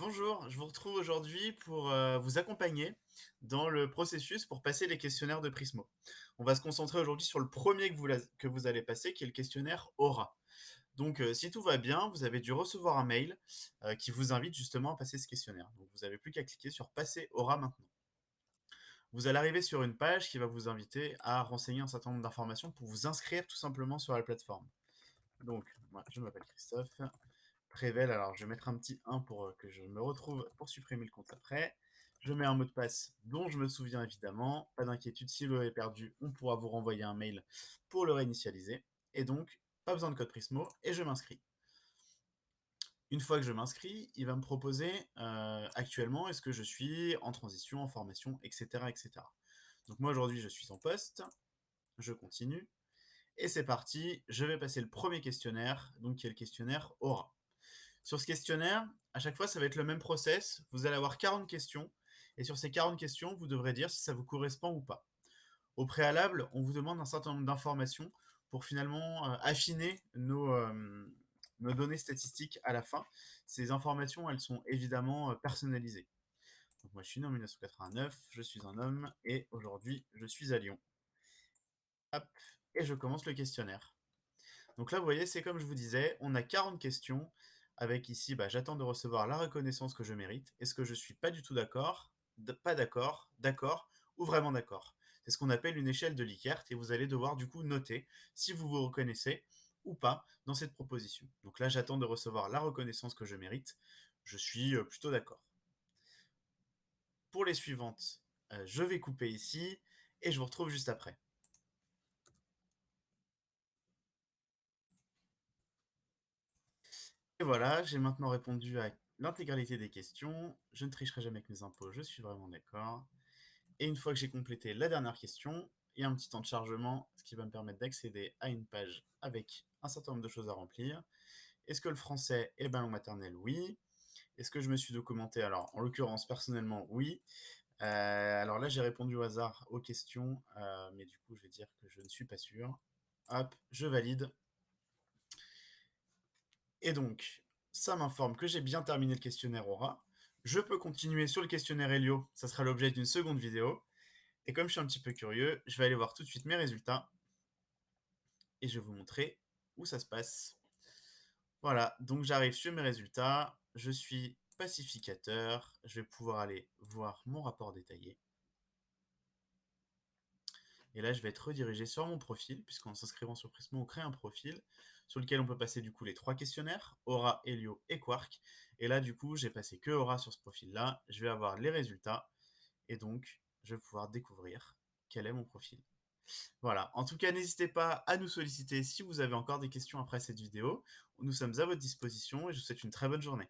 Bonjour, je vous retrouve aujourd'hui pour vous accompagner dans le processus pour passer les questionnaires de Prismo. On va se concentrer aujourd'hui sur le premier que vous allez passer, qui est le questionnaire Aura. Donc, si tout va bien, vous avez dû recevoir un mail qui vous invite justement à passer ce questionnaire. Donc, vous n'avez plus qu'à cliquer sur Passer Aura maintenant. Vous allez arriver sur une page qui va vous inviter à renseigner un certain nombre d'informations pour vous inscrire tout simplement sur la plateforme. Donc, moi, je m'appelle Christophe. Prével, alors je vais mettre un petit 1 pour que je me retrouve pour supprimer le compte après. Je mets un mot de passe dont je me souviens évidemment. Pas d'inquiétude, si vous l'avez perdu, on pourra vous renvoyer un mail pour le réinitialiser. Et donc, pas besoin de code Prismo et je m'inscris. Une fois que je m'inscris, il va me proposer actuellement est-ce que je suis en transition, en formation, etc. etc. Donc moi aujourd'hui je suis en poste, je continue, et c'est parti, je vais passer le premier questionnaire, donc qui est le questionnaire Aura. Sur ce questionnaire, à chaque fois, ça va être le même process. Vous allez avoir 40 questions. Et sur ces 40 questions, vous devrez dire si ça vous correspond ou pas. Au préalable, on vous demande un certain nombre d'informations pour finalement affiner nos données statistiques à la fin. Ces informations, elles sont évidemment personnalisées. Donc moi, je suis né en 1989, je suis un homme et aujourd'hui, je suis à Lyon. Hop, et je commence le questionnaire. Donc là, vous voyez, c'est comme je vous disais, on a 40 questions avec ici, j'attends de recevoir la reconnaissance que je mérite. Est-ce que je suis pas du tout d'accord, pas d'accord, d'accord ou vraiment d'accord? C'est ce qu'on appelle une échelle de Likert et vous allez devoir du coup noter si vous vous reconnaissez ou pas dans cette proposition. Donc là, j'attends de recevoir la reconnaissance que je mérite. Je suis plutôt d'accord. Pour les suivantes, je vais couper ici et je vous retrouve juste après. Et voilà, j'ai maintenant répondu à l'intégralité des questions. Je ne tricherai jamais avec mes impôts, je suis vraiment d'accord. Et une fois que j'ai complété la dernière question, il y a un petit temps de chargement, ce qui va me permettre d'accéder à une page avec un certain nombre de choses à remplir. Est-ce que le français est ma langue maternelle? Oui. Est-ce que je me suis documenté? Alors, en l'occurrence, personnellement, oui. Alors là, j'ai répondu au hasard aux questions, mais du coup, je vais dire que je ne suis pas sûr. Hop, je valide. Et donc, ça m'informe que j'ai bien terminé le questionnaire Aura. Je peux continuer sur le questionnaire Helio, ça sera l'objet d'une seconde vidéo. Et comme je suis un petit peu curieux, je vais aller voir tout de suite mes résultats et je vais vous montrer où ça se passe. Voilà, donc j'arrive sur mes résultats, je suis pacificateur, je vais pouvoir aller voir mon rapport détaillé. Et là, je vais être redirigé sur mon profil, puisqu'en s'inscrivant sur Prismo, on crée un profil sur lequel on peut passer du coup les trois questionnaires, Aura, Helio et Quark. Et là, du coup, j'ai passé que Aura sur ce profil-là. Je vais avoir les résultats et donc je vais pouvoir découvrir quel est mon profil. Voilà, en tout cas, n'hésitez pas à nous solliciter si vous avez encore des questions après cette vidéo. Nous sommes à votre disposition et je vous souhaite une très bonne journée.